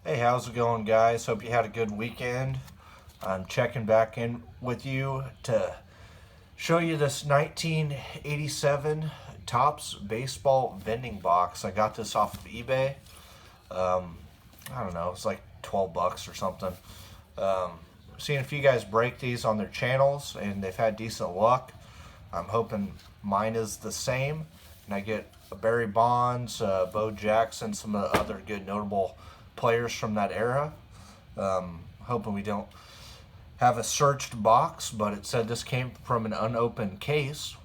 Hey, how's it going, guys? Hope you had a good weekend. I'm checking back in with you to show you this 1987 Topps baseball vending box. I got this off of eBay. I don't know, it's like 12 bucks or something. Seeing a few guys break these on their channels and they've had decent luck. I'm hoping mine is the same and I get a Barry Bonds, Bo Jackson, some of the other good notable players from that era. Hoping we don't have a searched box, but it said this came from an unopened case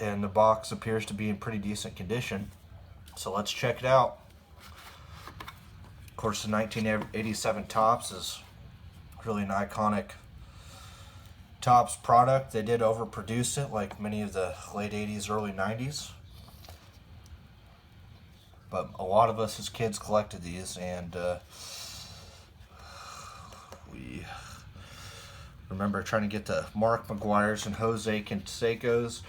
and the box appears to be in pretty decent condition. So let's check it out. Of course, the 1987 Topps is really an iconic Topps product. They did overproduce it like many of the late 80s, early 90s. But a lot of us as kids collected these, and we remember trying to get the Mark McGuire's and Jose Canseco's.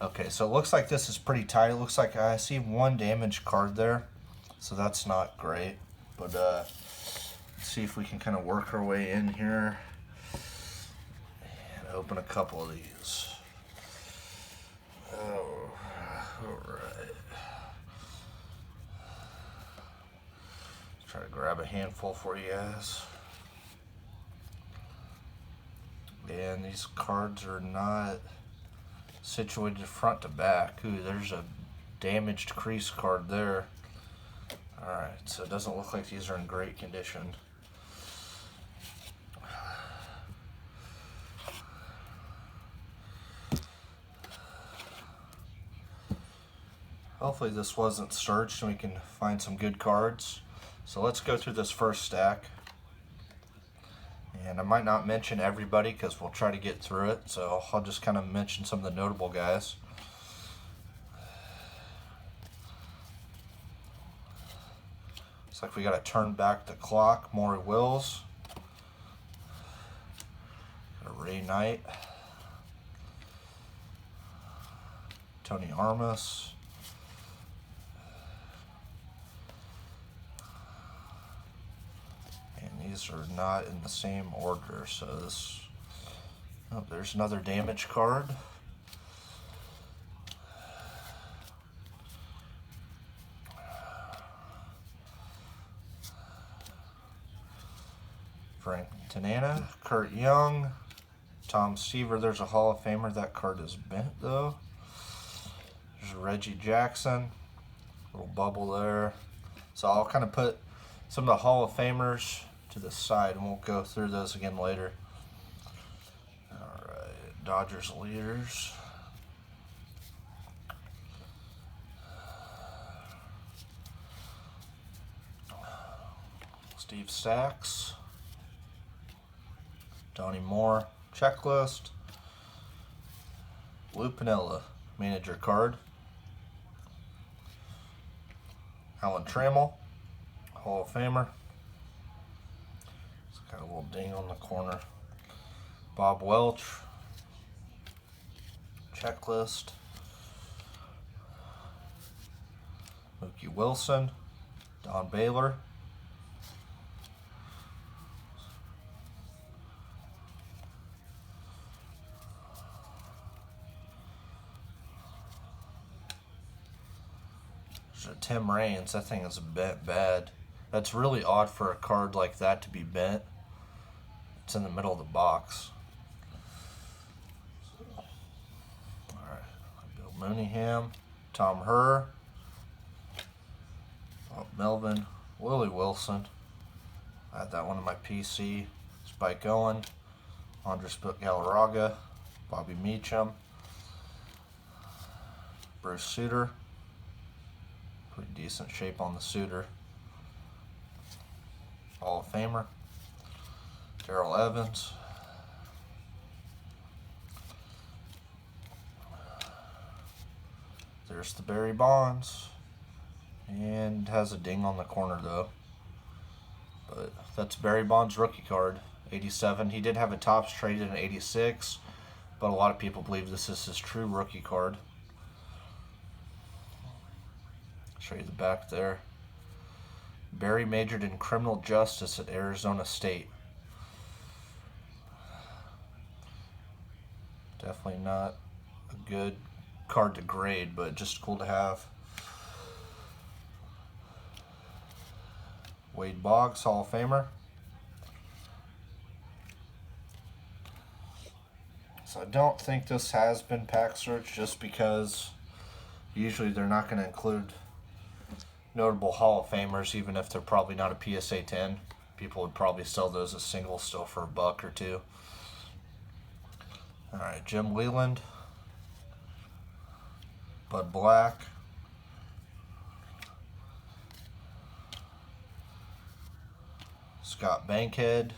Okay, so it looks like this is pretty tight. It looks like I see one damaged card there, so that's not great. But let's see if we can kind of work our way in here and open a couple of these. Oh, all right. Try to grab a handful for you guys. And these cards are not situated front to back. Ooh, there's a damaged crease card there. Alright, so it doesn't look like these are in great condition. Hopefully this wasn't searched and we can find some good cards. So let's go through this first stack. And I might not mention everybody because we'll try to get through it. So I'll just kind of mention some of the notable guys. Looks like we got to turn back the clock. Maury Wills. Got a Ray Knight. Tony Armas. These are not in the same order, so this, oh, there's another damage card. Frank Tanana, Kurt Young, Tom Seaver. There's a Hall of Famer. That card is bent though. There's Reggie Jackson, little bubble there. So I'll kind of put some of the Hall of Famers to the side, and we'll go through those again later. Alright, Dodgers leaders. Steve Sachs. Donnie Moore, checklist. Lou Piniella, manager card. Alan Trammell, Hall of Famer. Got a little ding on the corner. Bob Welch, checklist. Mookie Wilson, Don Baylor. There's a Tim Raines. That thing is bent bad. That's really odd for a card like that to be bent. It's in the middle of the box. Alright, Bill Mooneyham, Tom Herr, Bob Melvin, Willie Wilson. I had that one in my PC. Spike Owen, Andres Galarraga, Bobby Meacham, Bruce Sutter. Pretty decent shape on the Sutter. Hall of Famer. Darrell Evans. There's the Barry Bonds. And has a ding on the corner though. But that's Barry Bonds rookie card, 87. He did have a Topps traded in 86, but a lot of people believe this is his true rookie card. Show you the back there. Barry majored in criminal justice at Arizona State. Definitely not a good card to grade, but just cool to have. Wade Boggs, Hall of Famer. So I don't think this has been pack search, just because usually they're not going to include notable Hall of Famers, even if they're probably not a PSA 10. People would probably sell those as singles still for $1 or $2. All right, Jim Leland, Bud Black, Scott Bankhead,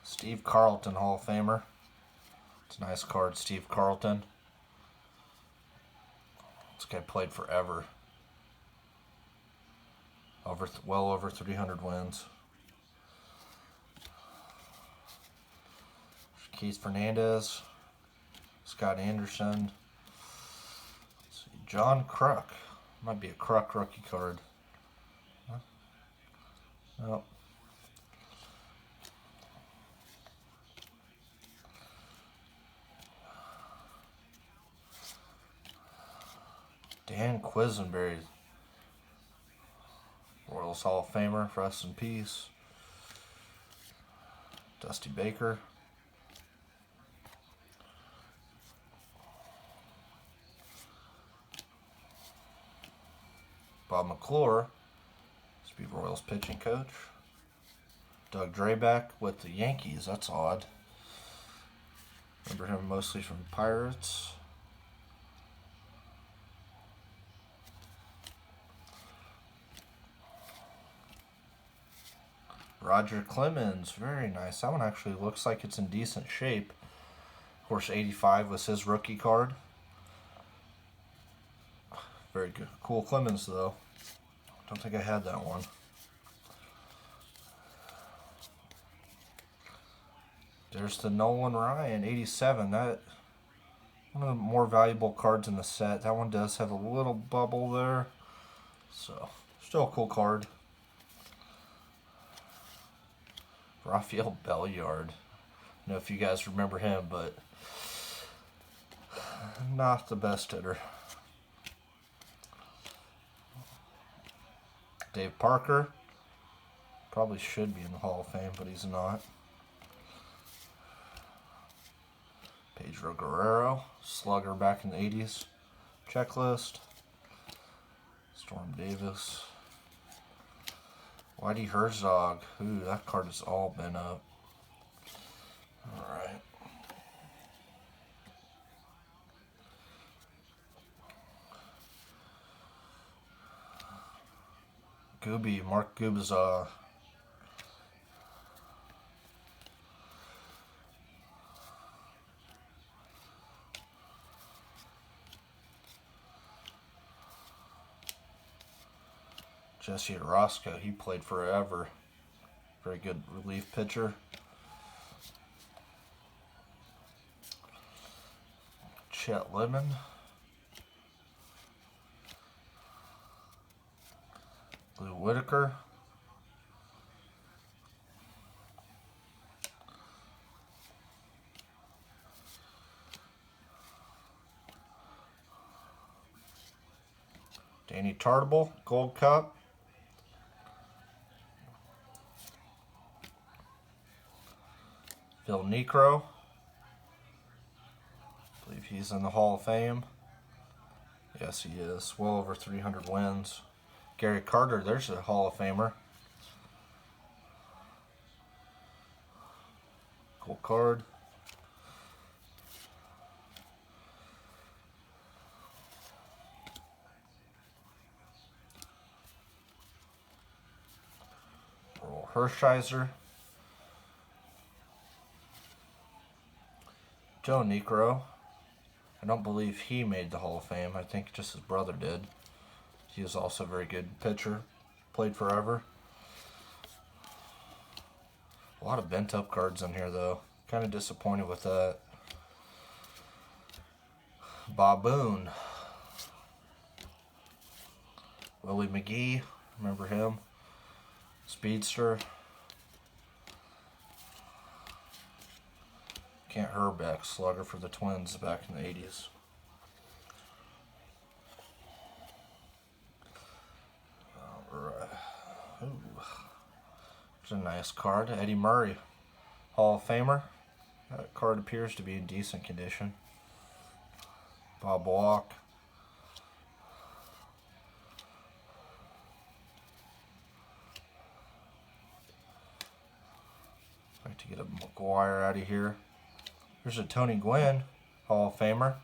Steve Carlton, Hall of Famer. It's a nice card, Steve Carlton. This guy played forever. Well over 300 wins. Keith Fernandez, Scott Anderson. Let's see, John Kruk. Might be a Kruk rookie card. Huh? Nope. Dan Quisenberry, Royals Hall of Famer, rest in peace. Dusty Baker. Bob McClure, used to be Royals pitching coach. Doug Drabek with the Yankees, that's odd. Remember him mostly from Pirates. Roger Clemens, very nice. That one actually looks like it's in decent shape. Of course, 85 was his rookie card. Very good. Cool Clemens, though. Don't think I had that one. There's the Nolan Ryan, 87. That one of the more valuable cards in the set. That one does have a little bubble there. So, still a cool card. Rafael Belliard. I don't know if you guys remember him, but not the best hitter. Dave Parker. Probably should be in the Hall of Fame, but he's not. Pedro Guerrero. Slugger back in the 80s. Checklist. Storm Davis. Whitey Herzog. Ooh, that card has all been up. Alright. Gooby, Mark Gubicza. Jesse Orosco, he played forever. Very good relief pitcher. Chet Lemon. Lou Whitaker. Danny Tartable, Gold Cup. Phil Necro. I believe he's in the Hall of Fame. Yes, he is. Well over 300 wins. Gary Carter, there's a Hall of Famer. Cool card. Earl Hershiser. Joe Necro. I don't believe he made the Hall of Fame. I think just his brother did. He was also a very good pitcher. Played forever. lot of bent up cards in here, though. Kind of disappointed with that. Baboon. Willie McGee. Remember him? Speedster. Kent Herbeck, slugger for the Twins back in the 80s. Alright. Ooh. It's a nice card. Eddie Murray, Hall of Famer. That card appears to be in decent condition. Bob Walk. Like to get a McGuire out of here. There's a Tony Gwynn, Hall of Famer.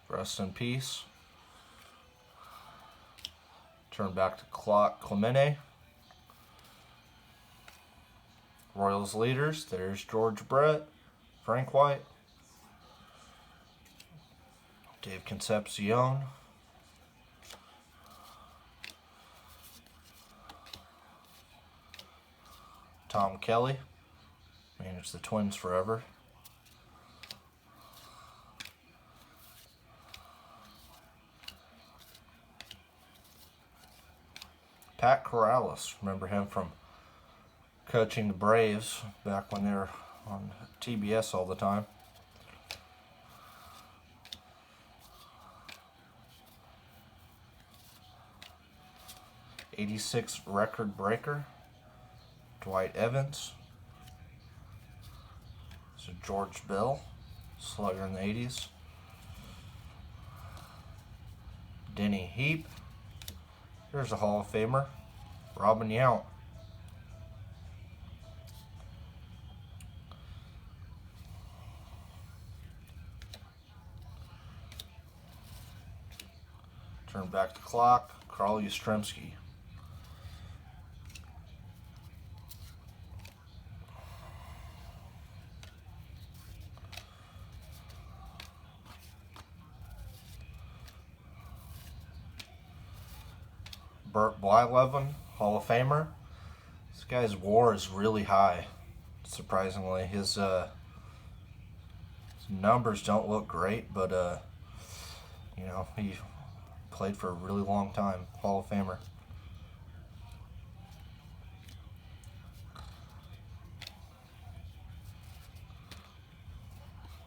Rest in peace. Turn back to Clemente. Royals leaders. There's George Brett, Frank White, Dave Concepcion, Tom Kelly. Managed the Twins forever. Pat Corrales. Remember him from coaching the Braves back when they were on TBS all the time. '86 record breaker, Dwight Evans. So George Bell, slugger in the 80s. Denny Heap. There's a Hall of Famer, Robin Yount. Turn back the clock, Carl Yastrzemski. Burt Blyleven, Hall of Famer. This guy's WAR is really high, surprisingly. His numbers don't look great, but you know, he played for a really long time. Hall of Famer.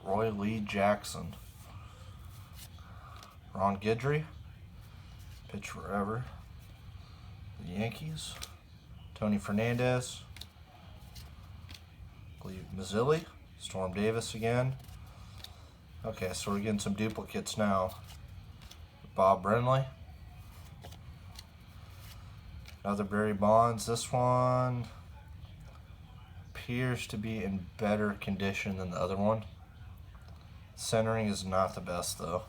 Roy Lee Jackson. Ron Guidry, pitch forever. The Yankees. Tony Fernandez. Mazzilli. Storm Davis again. Okay, so we're getting some duplicates now. Bob Brenly. Another Barry Bonds. This one appears to be in better condition than the other one. Centering is not the best though.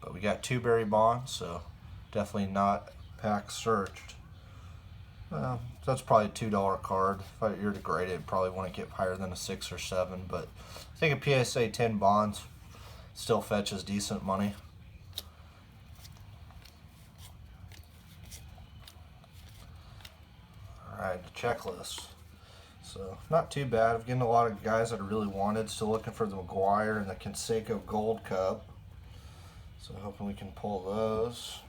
But we got 2 Barry Bonds, so definitely not pack searched. That's probably a $2 card. If I were to grade it, probably wouldn't get higher than a 6 or 7, but I think a PSA 10 Bonds still fetches decent money. Alright, the checklist. So, not too bad. I'm getting a lot of guys that I really wanted. Still looking for the McGuire and the Canseco Gold Cup. So, hoping we can pull those.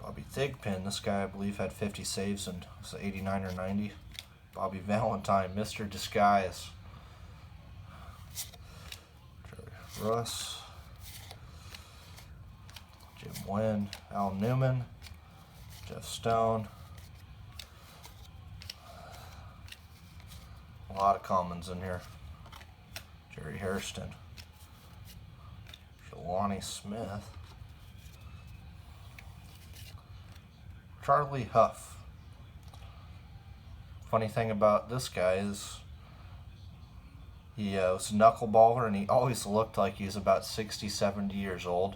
Bobby Thigpen. This guy, I believe, had 50 saves in 89 or 90. Bobby Valentine, Mr. Disguise. Jerry Russ. Jim Wynn, Al Newman, Jeff Stone. A lot of commons in here. Jerry Hairston. Jelani Smith. Charlie Huff. Funny thing about this guy is he was a knuckleballer and he always looked like he was about 60, 70 years old.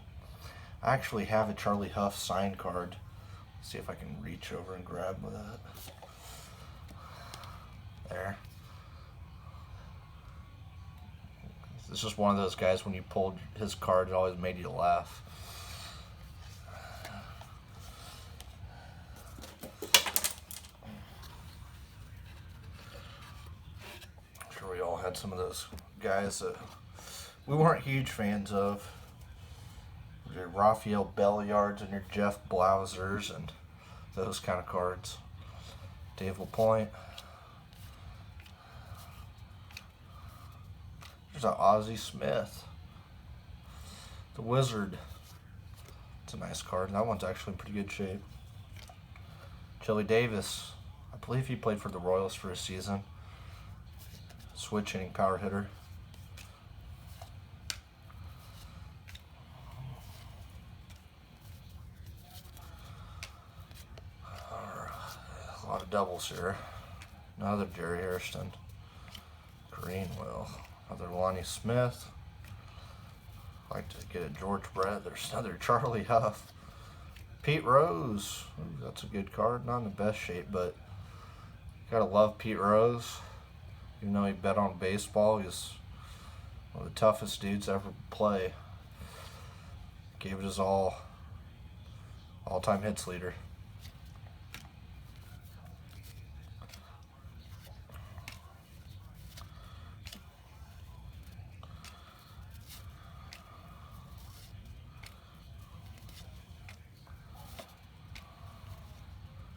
I actually have a Charlie Huff signed card. Let's see if I can reach over and grab that. There. It's just one of those guys, when you pulled his card, it always made you laugh. I'm sure we all had some of those guys that we weren't huge fans of. Your Raphael Belliards and your Jeff Blausers and those kind of cards. Dave LaPointe. There's an Ozzie Smith. The Wizard. It's a nice card. That one's actually in pretty good shape. Chili Davis. I believe he played for the Royals for a season. Switch hitting power hitter. A lot of doubles here. Another Jerry Hairston. Greenwell. Another Lonnie Smith. Like to get a George Brett. There's another Charlie Huff. Pete Rose. Ooh, that's a good card. Not in the best shape, but gotta love Pete Rose. Even though he bet on baseball, he's one of the toughest dudes to ever play. Gave it his all. All-time hits leader.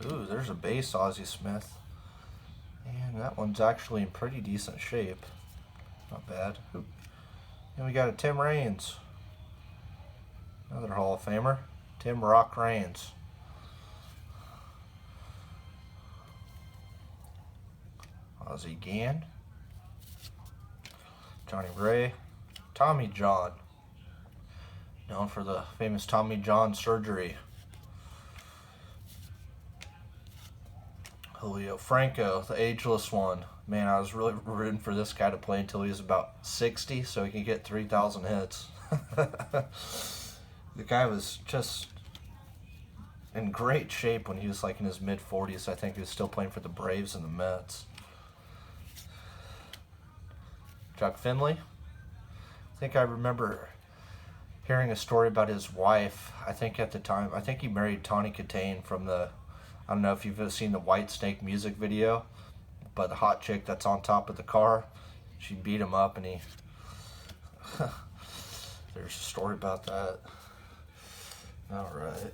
Ooh, there's a base Ozzie Smith. And that one's actually in pretty decent shape. Not bad. Ooh. And we got a Tim Raines. Another Hall of Famer. Tim Rock Raines. Ozzie Gann. Johnny Ray. Tommy John. Known for the famous Tommy John surgery. Julio Franco, the ageless one. Man, I was really rooting for this guy to play until he was about 60 so he could get 3,000 hits. The guy was just in great shape when he was like in his mid-40s. I think he was still playing for the Braves and the Mets. Chuck Finley. I think I remember hearing a story about his wife. I think at the time, I think he married Tawny Katane from the, I don't know if you've ever seen the White Snake music video, but the hot chick that's on top of the car, she beat him up and he, there's a story about that. All right.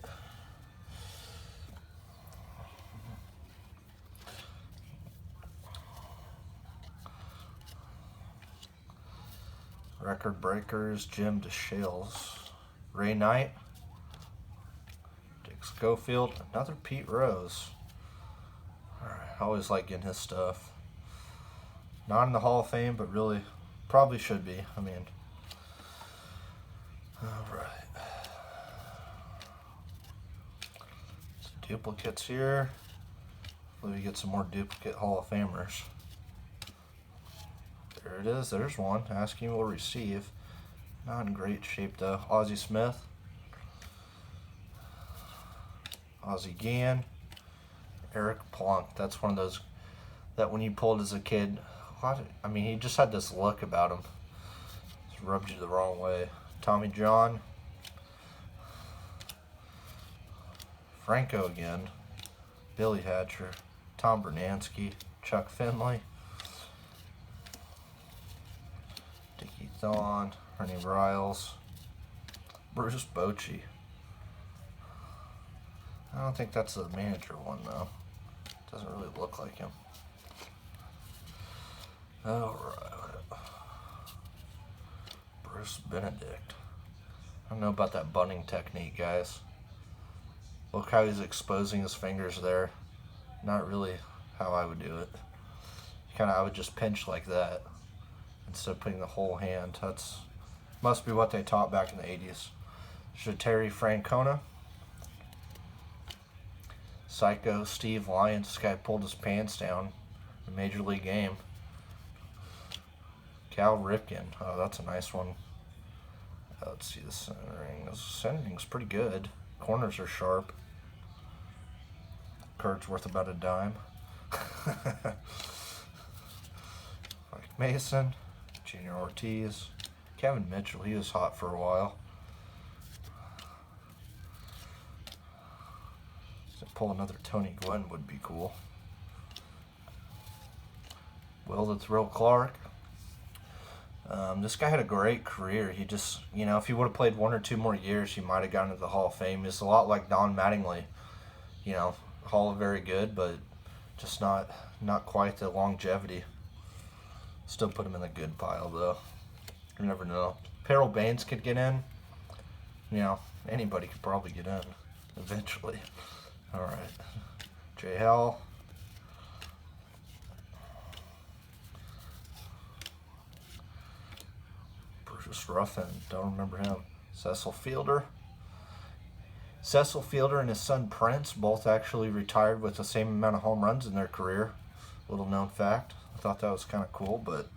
Record breakers, Jim DeShales. Ray Knight. Dick Schofield. Another Pete Rose. Alright, I always like getting his stuff. Not in the Hall of Fame, but really probably should be. I mean, alright. Some duplicates here. Hopefully we get some more duplicate Hall of Famers. There it is. There's one. Asking will receive. Not in great shape though. Ozzie Smith. Ozzie Gann. Eric Plunk. That's one of those that when you pulled as a kid, I mean, he just had this look about him. Just rubbed you the wrong way. Tommy John. Franco again. Billy Hatcher. Tom Bernansky. Chuck Finley. Dickie Thon, Ernie Riles, Bruce Bochy. I don't think that's the manager one though. Doesn't really look like him. Alright. Bruce Benedict. I don't know about that bunning technique, guys. Look how he's exposing his fingers there. Not really how I would do it. I would just pinch like that instead of putting the whole hand. That's must be what they taught back in the 80s. Terry Francona. Psycho Steve Lyons. This guy pulled his pants down in a Major League game. Cal Ripken. Oh, that's a nice one. Let's see the centering. The centering's pretty good. Corners are sharp. Card's worth about a dime. Mike Mason. Junior Ortiz. Kevin Mitchell, he was hot for a while. To pull another Tony Gwynn would be cool. Will the Thrill Clark. This guy had a great career. He just, if he would have played 1 or 2 more years, he might have gotten into the Hall of Fame. He's a lot like Don Mattingly. Hall of very good, but just not quite the longevity. Still put him in the good pile, though. You never know. Peril Baines could get in. Anybody could probably get in eventually. All right. J. Hell. Bruce Ruffin. Don't remember him. Cecil Fielder. Cecil Fielder and his son Prince both actually retired with the same amount of home runs in their career. Little known fact. I thought that was kind of cool, but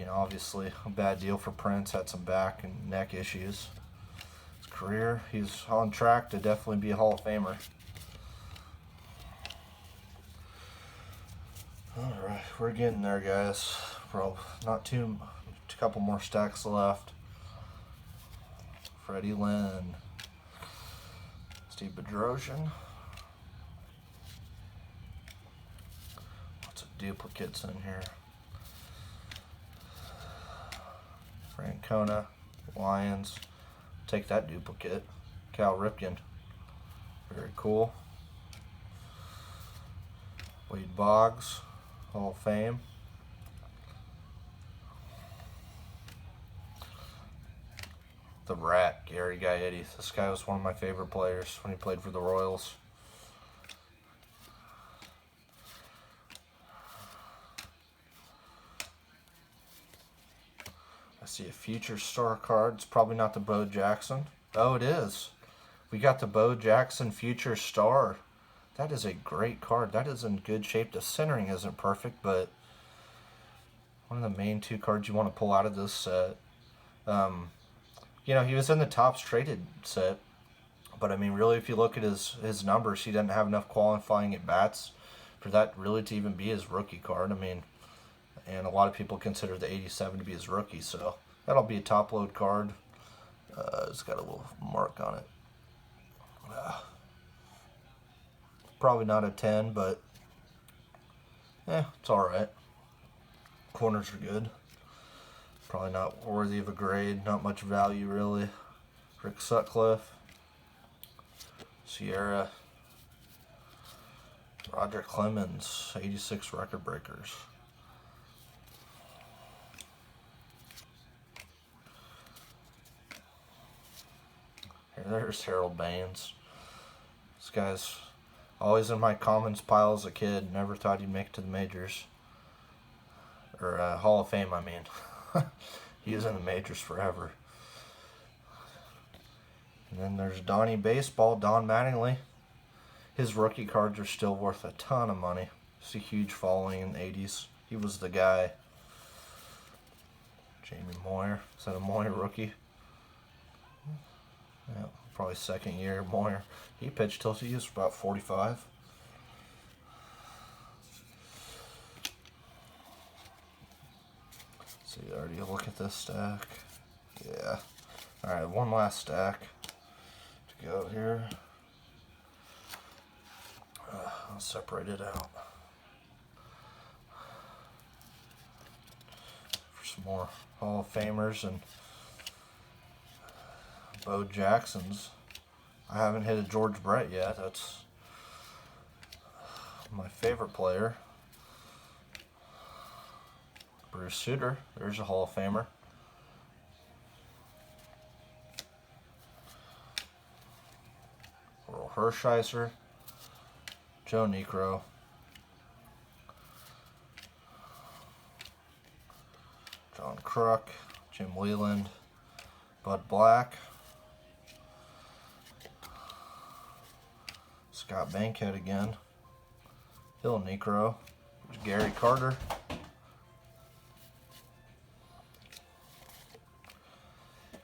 obviously a bad deal for Prince. Had some back and neck issues. His career, he's on track to definitely be a Hall of Famer. All right, we're getting there, guys. Probably not a couple more stacks left. Freddie Lynn. Steve Bedrosian. Lots of duplicates in here. Francona, Lions. Take that duplicate. Cal Ripken. Very cool. Wade Boggs, Hall of Fame. The Rat, Gary Gaetti. This guy was one of my favorite players when he played for the Royals. I see a future star card. It's probably not the Bo Jackson. Oh, it is. We got the Bo Jackson future star. That is a great card. That is in good shape. The centering isn't perfect, but one of the main 2 cards you want to pull out of this set. He was in the Topps traded set, but I mean, really, if you look at his numbers, he didn't have enough qualifying at bats for that really to even be his rookie card. I mean, and a lot of people consider the 87 to be his rookie, so that'll be a top load card. It's got a little mark on it. Probably not a 10, but it's all right. Corners are good. Probably not worthy of a grade. Not much value, really. Rick Sutcliffe. Sierra. Roger Clemens. 86 record breakers. Here, there's Harold Baines. This guy's always in my commons pile as a kid. Never thought he'd make it to the majors. Or Hall of Fame, I mean. He was in the majors forever. And then there's Donnie Baseball, Don Mattingly. His rookie cards are still worth a ton of money. It's a huge following in the 80s. He was the guy. Jamie Moyer. Is that a Moyer rookie? Yeah, probably second year Moyer. He pitched till he was about 45. See, already look at this stack. Yeah. Alright, one last stack to go here. I'll separate it out for some more Hall of Famers and Bo Jacksons. I haven't hit a George Brett yet. That's my favorite player. Bruce Sutter, there's a Hall of Famer. Earl Hershiser, Joe Niekro, John Kruk, Jim Wheeland, Bud Black, Scott Bankhead again, Hill Niekro, there's Gary Carter,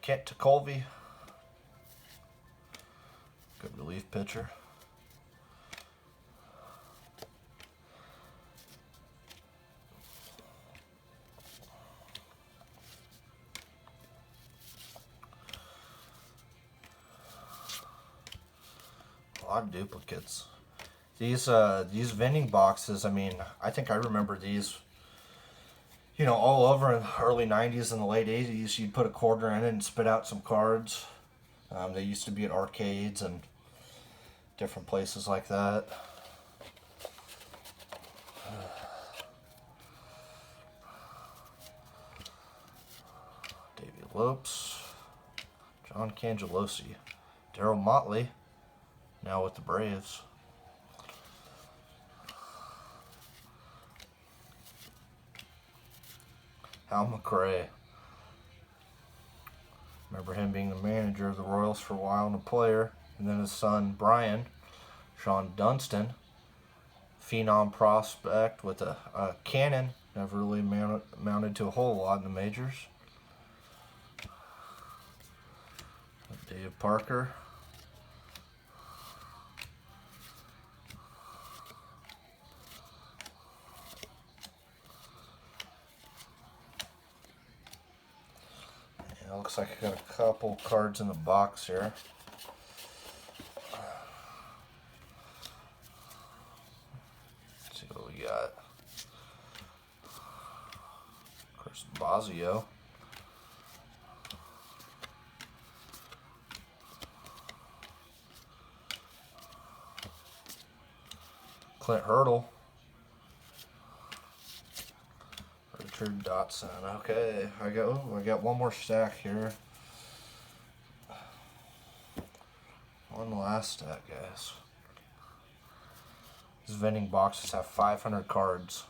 Kent Tekulve, good relief pitcher. A lot of duplicates. These vending boxes, I mean, I think I remember these, you know, all over in the early 90s and the late 80s. You'd put a quarter in it and spit out some cards. They used to be at arcades and different places like that. Davey Lopes, John Cangelosi, Darryl Motley, now with the Braves. Hal McRae. Remember him being the manager of the Royals for a while and a player. And then his son, Brian, Sean Dunston, phenom prospect with a cannon. Never really amounted to a whole lot in the majors. Dave Parker. Yeah, looks like I got a couple cards in the box here. Let's see what we got. Chris Bosio. Clint Hurdle. Richard Dotson. Okay, I got one more stack here. One last stack, guys. These vending boxes have 500 cards.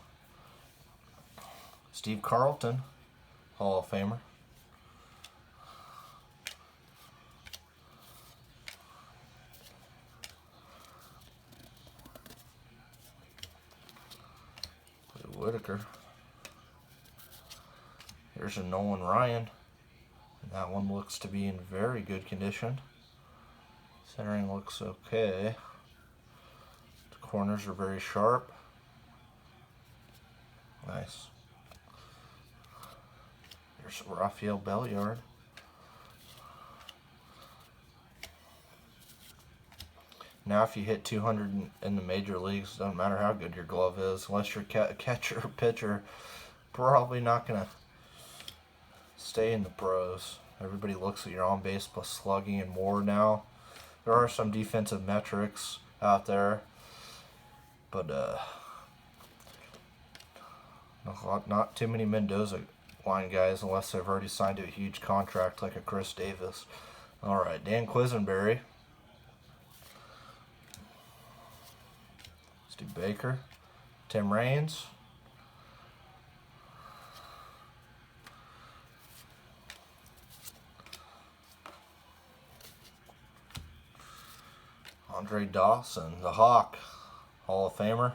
Steve Carlton, Hall of Famer. Whitaker. Here's a Nolan Ryan. And that one looks to be in very good condition. Centering looks okay. The corners are very sharp. Nice. There's Rafael Belliard. Now if you hit 200 in the major leagues, it doesn't matter how good your glove is, unless you're catcher or pitcher, probably not going to stay in the pros. Everybody looks at your on-base plus slugging and WAR now. There are some defensive metrics out there, but not too many Mendoza line guys unless they've already signed to a huge contract like a Chris Davis. All right, Dan Quisenberry. Stu Baker, Tim Raines, Andre Dawson, the Hawk, Hall of Famer.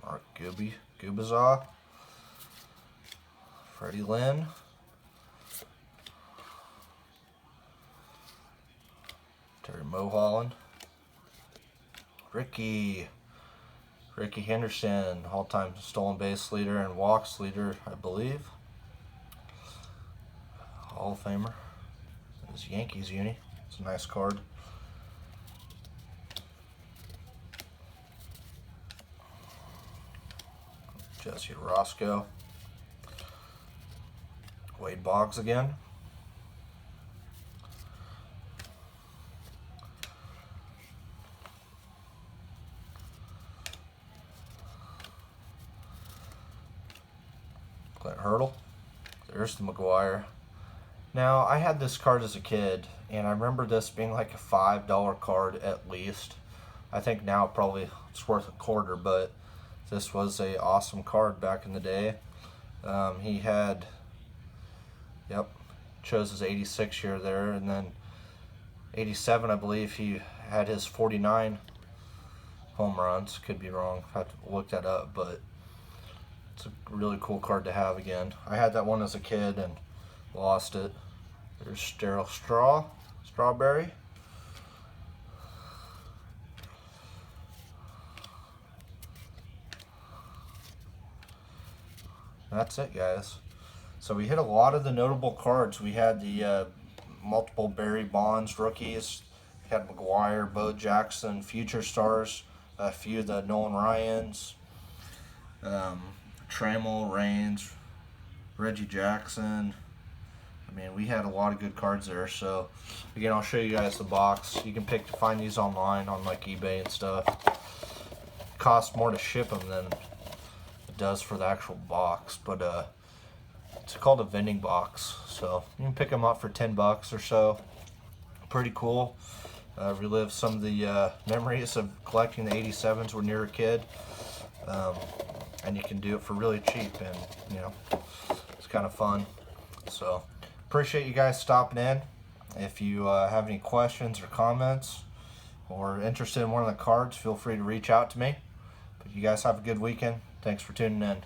Mark Gubazah, Freddie Lynn, Terry Mulholland, Ricky Henderson, all-time stolen base leader and walks leader, I believe. Hall of Famer. This Yankees uni. It's a nice card. Jesse Roscoe. Wade Boggs again. Clint Hurdle. There's the McGuire. Now, I had this card as a kid, and I remember this being like a $5 card at least. I think now probably it's worth a quarter, but this was a awesome card back in the day. He had, chose his 86 year there, and then 87, I believe, he had his 49 home runs. Could be wrong. I have to look that up, but it's a really cool card to have again. I had that one as a kid and lost it. There's Daryl Strawberry. That's it, guys. So we hit a lot of the notable cards. We had the multiple Barry Bonds rookies. We had McGuire, Bo Jackson, future stars, a few of the Nolan Ryans, Trammell, Reigns, Reggie Jackson. I mean, we had a lot of good cards there. So again, I'll show you guys the box. You can find these online on like eBay and stuff. It costs more to ship them than it does for the actual box, but it's called a vending box. So you can pick them up for $10 or so. Pretty cool. Relive some of the memories of collecting the 87s when you're a kid. And you can do it for really cheap, and you know, it's kind of fun. So appreciate you guys stopping in. If you have any questions or comments or interested in one of the cards, feel free to reach out to me. But you guys have a good weekend. Thanks for tuning in.